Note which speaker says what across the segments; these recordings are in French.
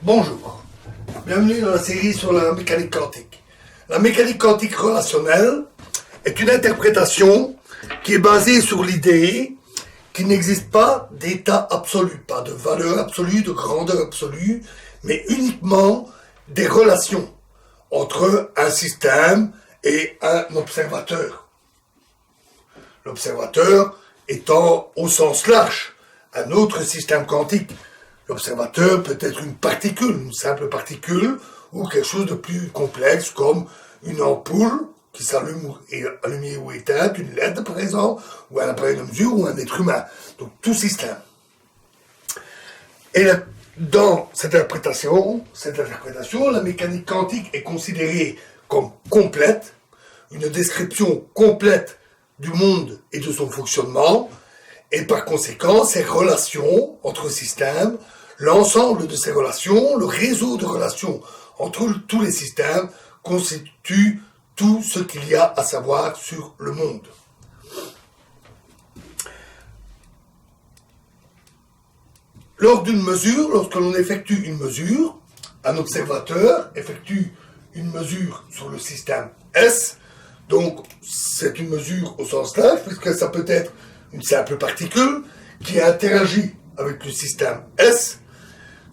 Speaker 1: Bonjour, bienvenue dans la série sur la mécanique quantique. La mécanique quantique relationnelle est une interprétation qui est basée sur l'idée qu'il n'existe pas d'état absolu, pas de valeur absolue, de grandeur absolue, mais uniquement des relations entre un système et un observateur. L'observateur étant au sens large un autre système quantique. L'observateur peut être une particule, une simple particule, ou quelque chose de plus complexe comme une ampoule qui s'allume et allumée ou éteinte, une LED par exemple, ou un appareil de mesure, ou un être humain. Donc tout système. Et dans cette interprétation, la mécanique quantique est considérée comme complète, une description complète du monde et de son fonctionnement, et par conséquent, ces relations entre systèmes, l'ensemble de ces relations, le réseau de relations entre tous les systèmes constitue tout ce qu'il y a à savoir sur le monde. Lors d'une mesure, lorsque l'on effectue une mesure, un observateur effectue une mesure sur le système S. Donc, c'est une mesure au sens large, puisque ça peut être une simple particule qui interagit avec le système S.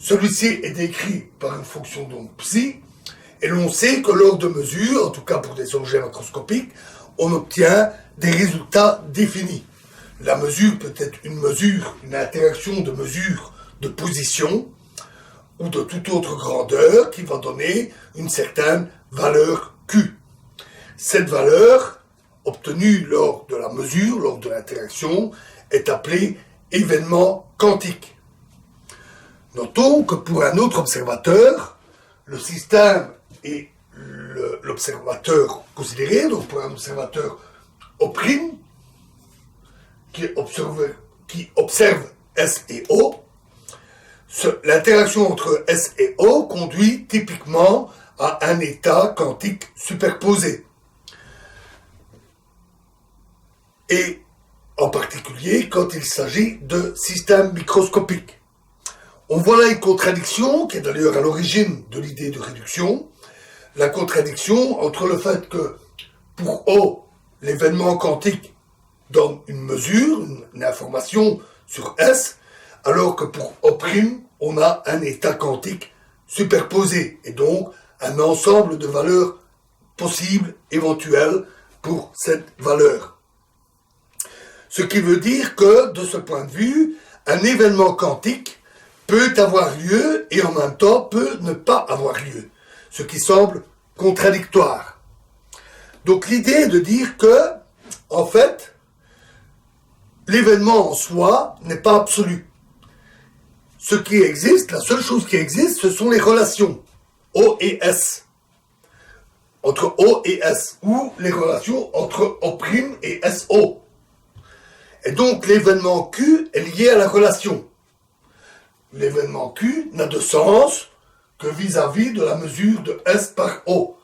Speaker 1: Celui-ci est décrit par une fonction donc psi, et l'on sait que lors de mesures, en tout cas pour des objets macroscopiques, on obtient des résultats définis. La mesure peut être une interaction de mesure de position, ou de toute autre grandeur qui va donner une certaine valeur Q. Cette valeur, obtenue lors de la mesure, lors de l'interaction, est appelée événement quantique. Notons que pour un autre observateur, le système et l'observateur considéré, donc pour un observateur O', qui observe S et O, l'interaction entre S et O conduit typiquement à un état quantique superposé. Et en particulier quand il s'agit de systèmes microscopiques. On voit là une contradiction qui est d'ailleurs à l'origine de l'idée de réduction, la contradiction entre le fait que pour O, l'événement quantique donne une mesure, une information sur S, alors que pour O', on a un état quantique superposé, et donc un ensemble de valeurs possibles, éventuelles, pour cette valeur. Ce qui veut dire que, de ce point de vue, un événement quantique peut avoir lieu et en même temps peut ne pas avoir lieu, ce qui semble contradictoire. Donc l'idée est de dire que, en fait, l'événement en soi n'est pas absolu. Ce qui existe, la seule chose qui existe, ce sont les relations O et S, entre O et S, ou les relations entre O' et SO. Et donc l'événement Q est lié à la relation. L'événement Q n'a de sens que vis-à-vis de la mesure de S par O.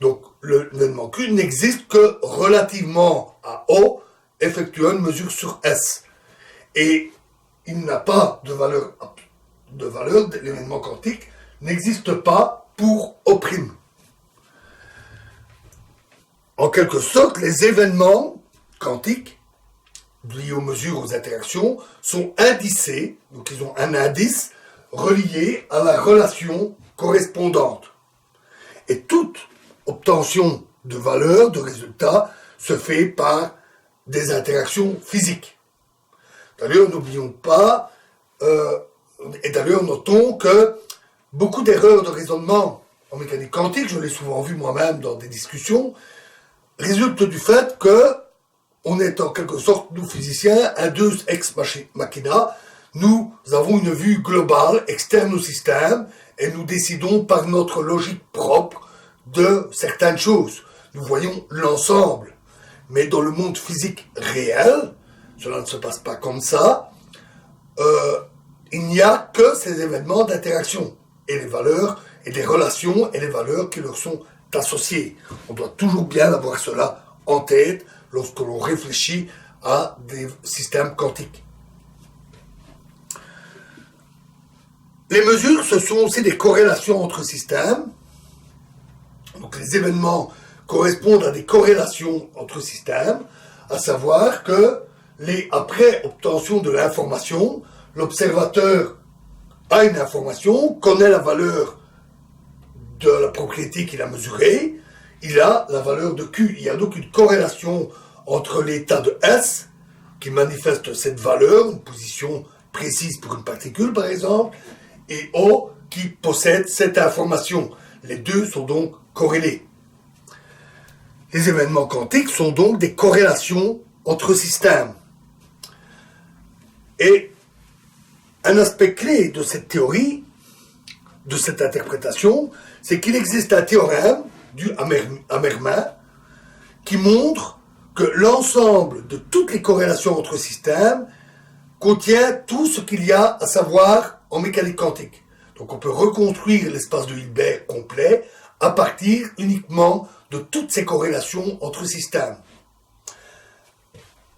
Speaker 1: Donc l'événement Q n'existe que relativement à O, effectuant une mesure sur S. Et il n'a pas de valeur, l'événement quantique n'existe pas pour O'. En quelque sorte, les événements quantiques liés aux mesures, aux interactions, sont indicés, donc ils ont un indice relié à la relation correspondante. Et toute obtention de valeur, de résultat, se fait par des interactions physiques. D'ailleurs, n'oublions pas, et d'ailleurs notons que beaucoup d'erreurs de raisonnement en mécanique quantique, je l'ai souvent vu moi-même dans des discussions, résultent du fait que on est en quelque sorte, nous physiciens, un deus ex machina. Nous avons une vue globale, externe au système, et nous décidons par notre logique propre de certaines choses. Nous voyons l'ensemble. Mais dans le monde physique réel, cela ne se passe pas comme ça, il n'y a que ces événements d'interaction, et les valeurs, et les relations, et les valeurs qui leur sont associées. On doit toujours bien avoir cela en tête, lorsque l'on réfléchit à des systèmes quantiques. Les mesures, ce sont aussi des corrélations entre systèmes. Donc les événements correspondent à des corrélations entre systèmes, à savoir que après obtention de l'information, l'observateur a une information, connaît la valeur de la propriété qu'il a mesurée, il a la valeur de Q. Il y a donc une corrélation entre l'état de S, qui manifeste cette valeur, une position précise pour une particule par exemple, et O, qui possède cette information. Les deux sont donc corrélés. Les événements quantiques sont donc des corrélations entre systèmes. Et un aspect clé de cette théorie, de cette interprétation, c'est qu'il existe un théorème du Hamerman qui montre que l'ensemble de toutes les corrélations entre systèmes contient tout ce qu'il y a à savoir en mécanique quantique. Donc on peut reconstruire l'espace de Hilbert complet à partir uniquement de toutes ces corrélations entre systèmes.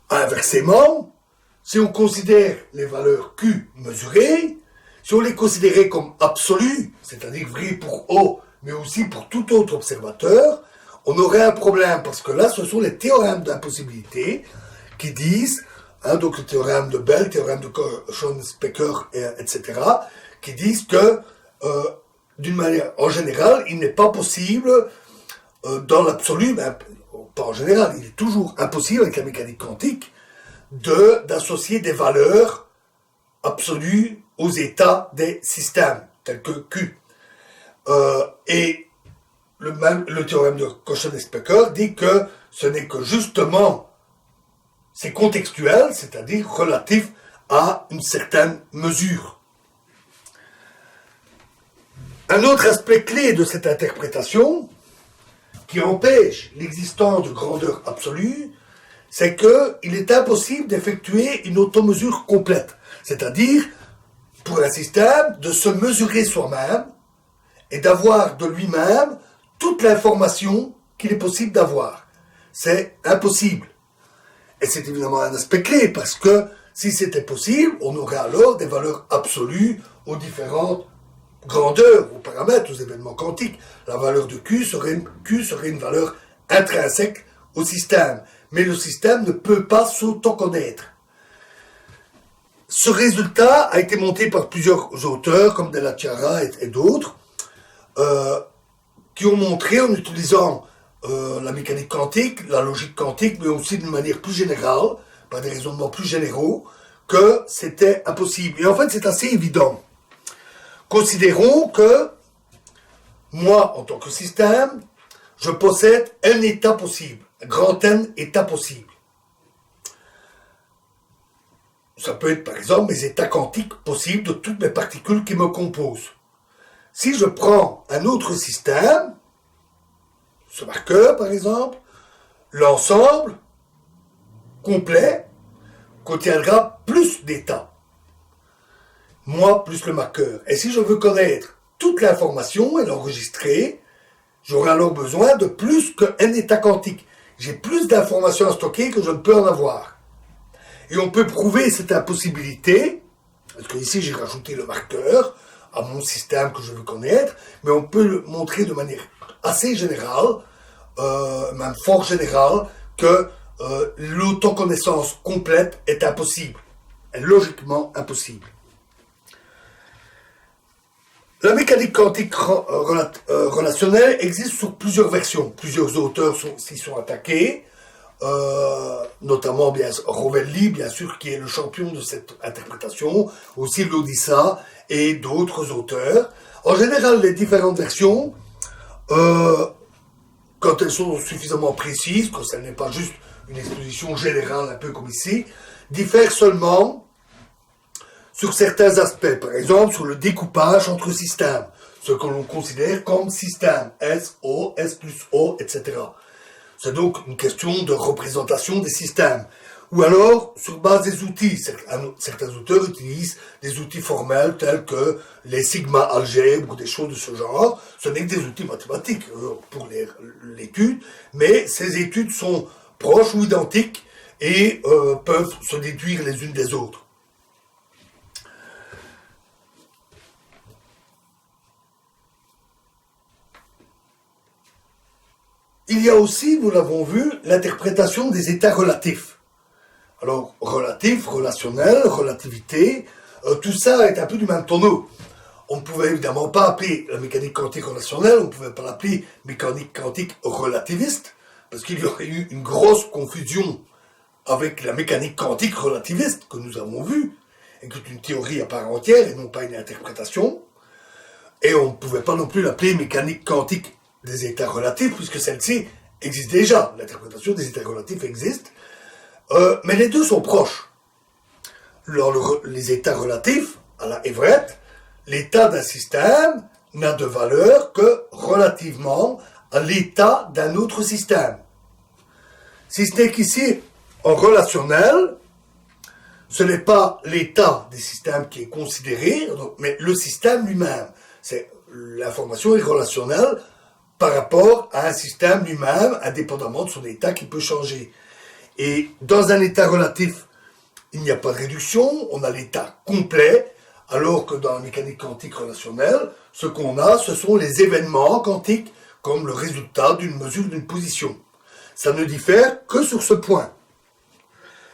Speaker 1: Inversement, si on considère les valeurs Q mesurées, si on les considérait comme absolues, c'est-à-dire vraies pour O, mais aussi pour tout autre observateur, on aurait un problème, parce que là, ce sont les théorèmes d'impossibilité qui disent, donc le théorème de Bell, le théorème de Schoenstecker, etc., qui disent que, d'une manière, en général, il n'est pas possible, dans l'absolu, ben, pas en général, il est toujours impossible avec la mécanique quantique, d'associer des valeurs absolues aux états des systèmes, tels que Q. Et le théorème de Schoenstecker dit que ce n'est que justement, c'est contextuel, c'est-à-dire relatif à une certaine mesure. Un autre aspect clé de cette interprétation, qui empêche l'existence de grandeur absolue, c'est qu'il est impossible d'effectuer une automesure complète. C'est-à-dire, pour un système, de se mesurer soi-même et d'avoir de lui-même toute l'information qu'il est possible d'avoir. C'est impossible. Et c'est évidemment un aspect clé, parce que si c'était possible, on aurait alors des valeurs absolues aux différentes grandeurs, aux paramètres, aux événements quantiques. La valeur de Q serait une valeur intrinsèque au système. Mais le système ne peut pas s'auto-connaître. Ce résultat a été monté par plusieurs auteurs, comme Della Chiara et d'autres, qui ont montré, en utilisant la mécanique quantique, la logique quantique, mais aussi d'une manière plus générale, par des raisonnements plus généraux, que c'était impossible. Et en fait, c'est assez évident. Considérons que moi, en tant que système, je possède un état possible, un grand N états possibles. Ça peut être, par exemple, mes états quantiques possibles de toutes mes particules qui me composent. Si je prends un autre système, ce marqueur, par exemple, l'ensemble complet contiendra plus d'états. Moi plus le marqueur. Et si je veux connaître toute l'information et l'enregistrer, j'aurai alors besoin de plus qu'un état quantique. J'ai plus d'informations à stocker que je ne peux en avoir. Et on peut prouver cette impossibilité, parce que ici j'ai rajouté le marqueur à mon système que je veux connaître, mais on peut le montrer de manière assez générale, même fort générale, que l'autoconnaissance complète est impossible, est logiquement impossible. La mécanique quantique relationnelle existe sur plusieurs versions. Plusieurs auteurs s'y sont attaqués, notamment Rovelli, bien sûr, qui est le champion de cette interprétation, aussi Lodissa et d'autres auteurs. En général, les différentes versions, quand elles sont suffisamment précises, quand ce n'est pas juste une exposition générale, un peu comme ici, diffèrent seulement sur certains aspects, par exemple sur le découpage entre systèmes, ce que l'on considère comme système, S, O, S plus O, etc. C'est donc une question de représentation des systèmes. Ou alors, sur base des outils, certains auteurs utilisent des outils formels tels que les sigma-algèbres ou des choses de ce genre. Ce n'est que des outils mathématiques pour l'étude, mais ces études sont proches ou identiques et peuvent se déduire les unes des autres. il y a aussi, nous l'avons vu, l'interprétation des états relatifs. Alors, relatif, relationnel, relativité, tout ça est un peu du même tonneau. On ne pouvait évidemment pas appeler la mécanique quantique relationnelle, on ne pouvait pas l'appeler mécanique quantique relativiste, parce qu'il y aurait eu une grosse confusion avec la mécanique quantique relativiste que nous avons vue, et qui est une théorie à part entière et non pas une interprétation. Et on ne pouvait pas non plus l'appeler mécanique quantique des états relatifs, puisque celle-ci existe déjà. L'interprétation des états relatifs existe. Mais les deux sont proches. Les états relatifs, à la Everett, l'état d'un système n'a de valeur que relativement à l'état d'un autre système. Si ce n'est qu'ici, en relationnel, ce n'est pas l'état des systèmes qui est considéré, mais le système lui-même. L'information est relationnelle par rapport à un système lui-même, indépendamment de son état qui peut changer. Et dans un état relatif, il n'y a pas de réduction, on a l'état complet, alors que dans la mécanique quantique relationnelle, ce qu'on a, ce sont les événements quantiques comme le résultat d'une mesure d'une position. Ça ne diffère que sur ce point.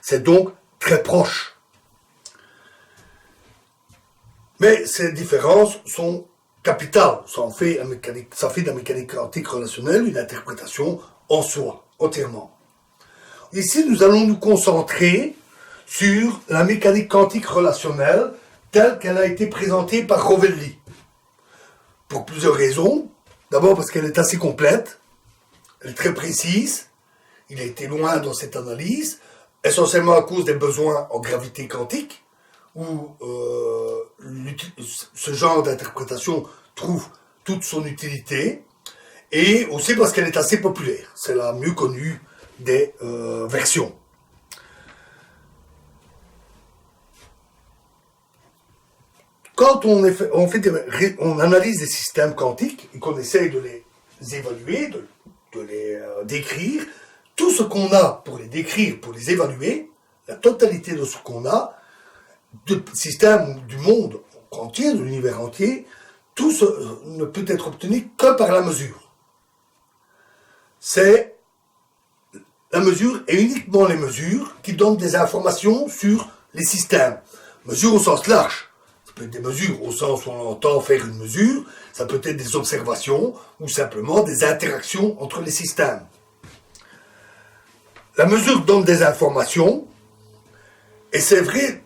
Speaker 1: C'est donc très proche. Mais ces différences sont capitales. Ça fait de la mécanique quantique relationnelle une interprétation en soi, entièrement. Ici, nous allons nous concentrer sur la mécanique quantique relationnelle telle qu'elle a été présentée par Rovelli. Pour plusieurs raisons. D'abord parce qu'elle est assez complète, elle est très précise, il a été loin dans cette analyse, essentiellement à cause des besoins en gravité quantique, où ce genre d'interprétation trouve toute son utilité, et aussi parce qu'elle est assez populaire. C'est la mieux connue des versions. Quand on analyse des systèmes quantiques et qu'on essaye de les évaluer, de les décrire, tout ce qu'on a pour les décrire, pour les évaluer, la totalité de ce qu'on a, du système du monde entier, de l'univers entier, tout ne peut être obtenu que par la mesure. C'est la mesure et uniquement les mesures qui donnent des informations sur les systèmes. Mesures au sens large. Ça peut être des mesures au sens où on entend faire une mesure, ça peut être des observations ou simplement des interactions entre les systèmes. La mesure donne des informations, et c'est vrai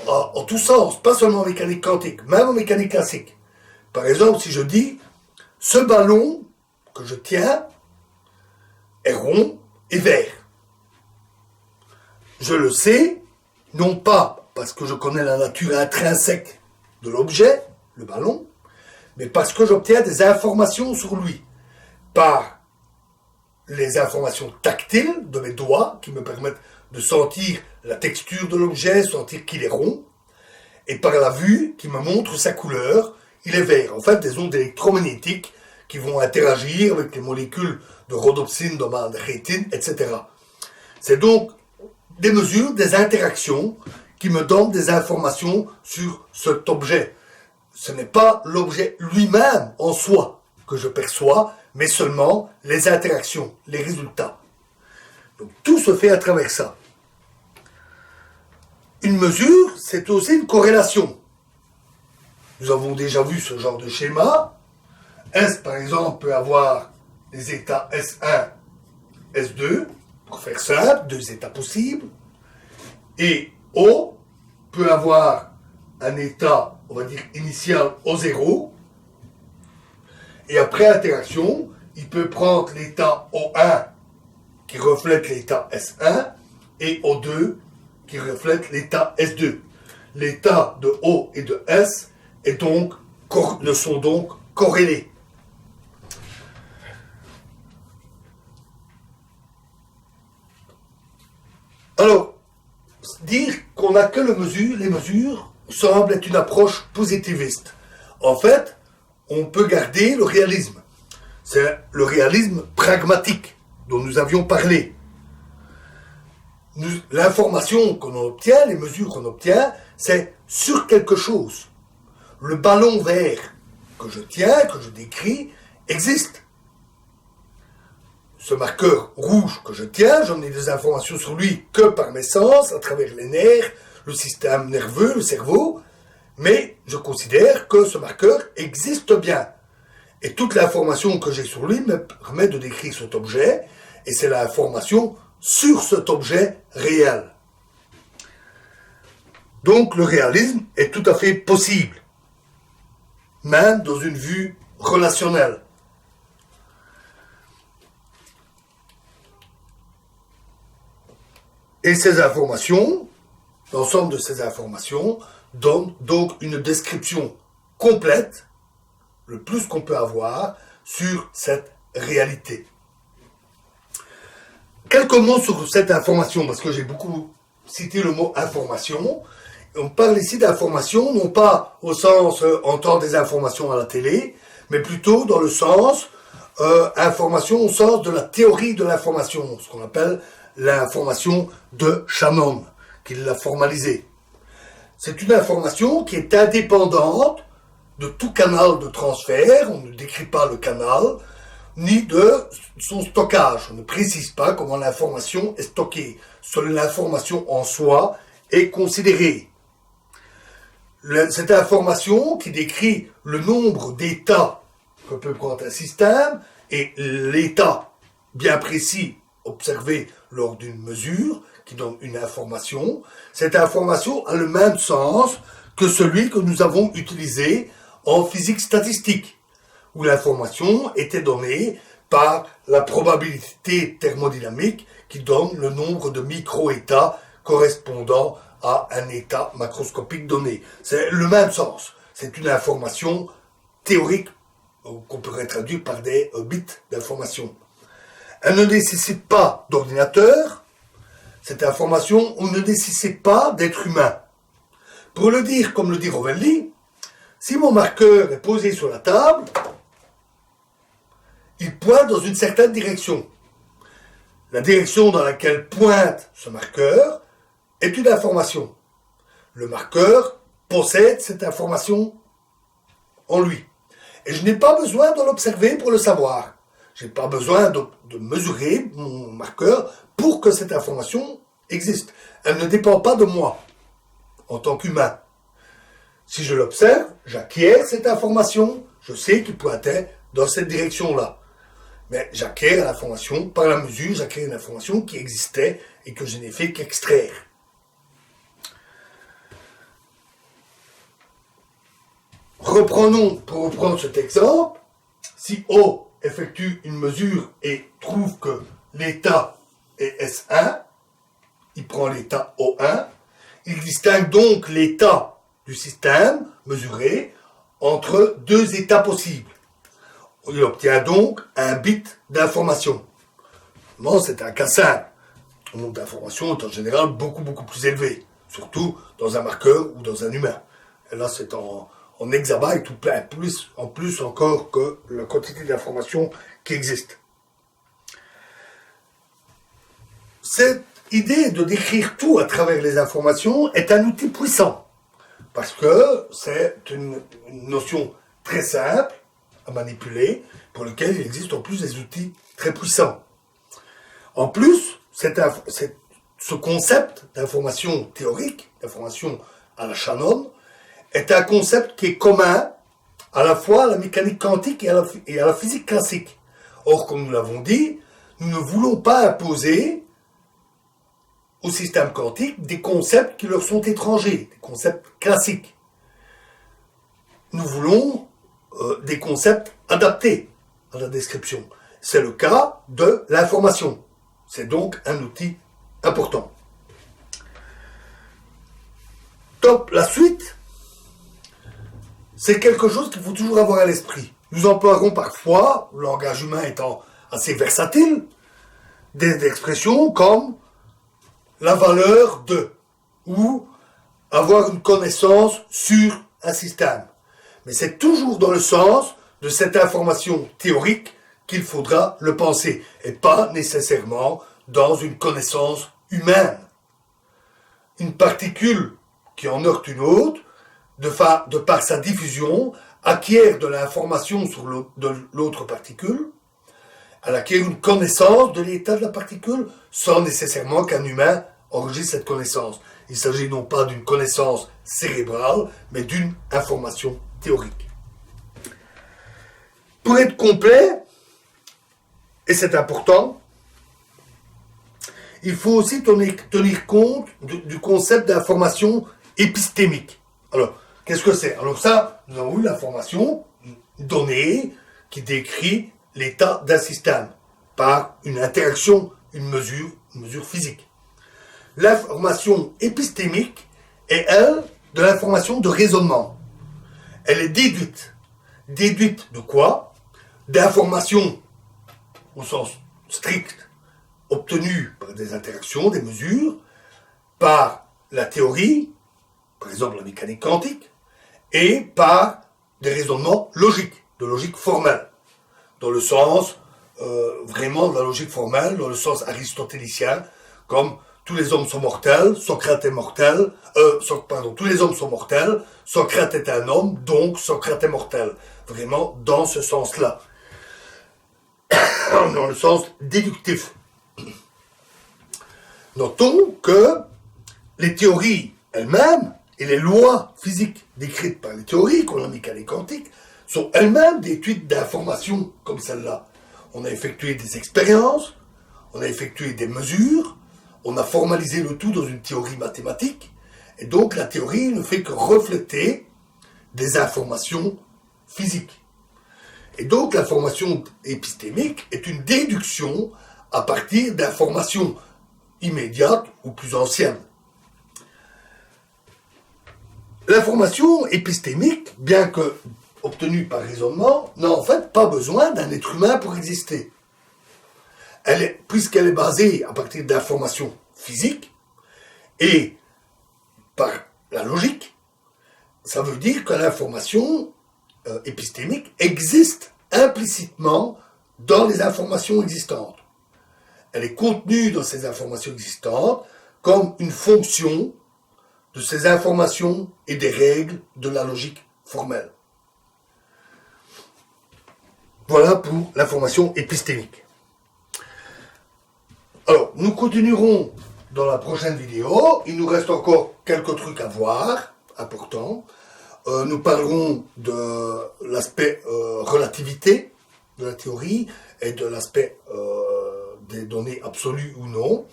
Speaker 1: en tous sens, pas seulement en mécanique quantique, même en mécanique classique. Par exemple, si je dis, ce ballon que je tiens est rond et vert. Je le sais, non pas parce que je connais la nature intrinsèque de l'objet, le ballon, mais parce que j'obtiens des informations sur lui, par les informations tactiles de mes doigts, qui me permettent de sentir la texture de l'objet, sentir qu'il est rond, et par la vue, qui me montre sa couleur, il est vert. En fait, des ondes électromagnétiques qui vont interagir avec les molécules de rhodopsine, de rétine, etc. C'est donc des mesures, des interactions qui me donnent des informations sur cet objet. Ce n'est pas l'objet lui-même en soi que je perçois, mais seulement les interactions, les résultats. Donc tout se fait à travers ça. Une mesure, c'est aussi une corrélation. Nous avons déjà vu ce genre de schéma. S, par exemple, peut avoir les états S1, S2, pour faire simple, deux états possibles. Et O peut avoir un état, on va dire, initial O0. Et après interaction, il peut prendre l'état O1 qui reflète l'état S1 et O2 qui reflète l'état S2. L'état de O et de S ne sont donc corrélés. Alors, dire qu'on n'a que les mesures semble être une approche positiviste. En fait, on peut garder le réalisme. C'est le réalisme pragmatique dont nous avions parlé. L'information qu'on obtient, les mesures qu'on obtient, c'est sur quelque chose. Le ballon vert que je tiens, que je décris, existe. ce marqueur rouge que je tiens, j'en ai des informations sur lui que par mes sens, à travers les nerfs, le système nerveux, le cerveau, mais je considère que ce marqueur existe bien. Et toute l'information que j'ai sur lui me permet de décrire cet objet, et c'est l'information sur cet objet réel. Donc le réalisme est tout à fait possible, même dans une vue relationnelle. Et ces informations, l'ensemble de ces informations, donne donc une description complète, le plus qu'on peut avoir, sur cette réalité. Quelques mots sur cette information, parce que j'ai beaucoup cité le mot information. On parle ici d'information, non pas au sens entendre des informations à la télé, mais plutôt dans le sens information au sens de la théorie de l'information, ce qu'on appelle l'information de Shannon, qui l'a formalisée. C'est une information qui est indépendante de tout canal de transfert, on ne décrit pas le canal, ni de son stockage. On ne précise pas comment l'information est stockée. Seule l'information en soi est considérée. Cette information qui décrit le nombre d'états que peut prendre un système et l'état bien précis observé lors d'une mesure qui donne une information, cette information a le même sens que celui que nous avons utilisé en physique statistique, où l'information était donnée par la probabilité thermodynamique qui donne le nombre de micro-états correspondant à un état macroscopique donné. C'est le même sens. C'est une information théorique qu'on pourrait traduire par des bits d'information. Elle ne nécessite pas d'ordinateur. Cette information, on ne nécessite pas d'être humain. Pour le dire comme le dit Rovelli, si mon marqueur est posé sur la table, il pointe dans une certaine direction. La direction dans laquelle pointe ce marqueur est une information. Le marqueur possède cette information en lui. Et je n'ai pas besoin de l'observer pour le savoir. Je n'ai pas besoin de mesurer mon marqueur pour que cette information existe. Elle ne dépend pas de moi, en tant qu'humain. Si je l'observe, j'acquiers cette information, je sais qu'il pointait dans cette direction-là. Mais j'acquiers l'information, par la mesure, j'acquiers une information qui existait et que je n'ai fait qu'extraire. Reprenons, pour reprendre cet exemple, si O effectue une mesure et trouve que l'état est S1, il prend l'état O1, il distingue donc l'état du système mesuré entre deux états possibles. Il obtient donc un bit d'information. Non, c'est un cas simple. Le nombre d'informations est en général beaucoup plus élevé, surtout dans un marqueur ou dans un humain. Et là, c'est en hexabytes ou en plus encore que la quantité d'informations qui existe. Cette idée de décrire tout à travers les informations est un outil puissant, parce que c'est une notion très simple à manipuler, pour lequel il existe en plus des outils très puissants. En plus, ce concept d'information théorique, d'information à la Shannon, est un concept qui est commun à la fois à la mécanique quantique et à la physique classique. Or, comme nous l'avons dit, nous ne voulons pas imposer au système quantique des concepts qui leur sont étrangers, des concepts classiques. Nous voulons des concepts adaptés à la description. C'est le cas de l'information. C'est donc un outil important. Top, la suite, c'est quelque chose qu'il faut toujours avoir à l'esprit. Nous emploierons parfois, le langage humain étant assez versatile, des expressions comme la valeur de, ou avoir une connaissance sur un système. Mais c'est toujours dans le sens de cette information théorique qu'il faudra le penser, et pas nécessairement dans une connaissance humaine. Une particule qui en heurte une autre, de par sa diffusion, acquiert de l'information sur l'autre particule, Elle acquiert une connaissance de l'état de la particule sans nécessairement qu'un humain enregistre cette connaissance. Il s'agit non pas d'une connaissance cérébrale, mais d'une information théorique. Pour être complet, et c'est important, il faut aussi tenir compte du concept d'information épistémique. Alors, qu'est-ce que c'est? Alors ça, nous avons eu l'information donnée qui décrit l'état d'un système par une interaction, une mesure physique. L'information épistémique est, elle, de l'information de raisonnement. Elle est déduite. Déduite de quoi? D'informations, au sens strict, obtenues par des interactions, des mesures, par la théorie, par exemple la mécanique quantique, et par des raisonnements logiques, de logique formelle, dans le sens vraiment de la logique formelle, dans le sens aristotélicien, comme tous les hommes sont mortels, Socrate est mortel, tous les hommes sont mortels, Socrate est un homme, donc Socrate est mortel. Vraiment dans ce sens-là. Dans le sens déductif. Notons que les théories elles-mêmes et les lois physiques décrites par les théories, comme la mécanique quantique, sont elles-mêmes des études d'information comme celle-là. On a effectué des expériences, on a effectué des mesures, on a formalisé le tout dans une théorie mathématique, et donc la théorie ne fait que refléter des informations physiques. Et donc l'information épistémique est une déduction à partir d'informations immédiates ou plus anciennes. L'information épistémique, bien que obtenue par raisonnement, n'a en fait pas besoin d'un être humain pour exister. Puisqu'elle est basée à partir d'informations physiques et par la logique, ça veut dire que l'information épistémique existe implicitement dans les informations existantes. Elle est contenue dans ces informations existantes comme une fonction de ces informations et des règles de la logique formelle. Voilà pour l'information épistémique. Alors, nous continuerons dans la prochaine vidéo. Il nous reste encore quelques trucs à voir, importants. Nous parlerons de l'aspect relativité de la théorie et de l'aspect des données absolues ou non.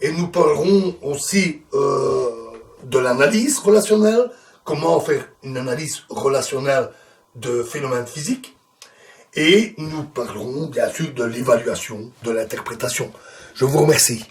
Speaker 1: Et nous parlerons aussi de l'analyse relationnelle, comment faire une analyse relationnelle de phénomènes physiques. Et nous parlerons bien sûr de l'évaluation, de l'interprétation. Je vous remercie.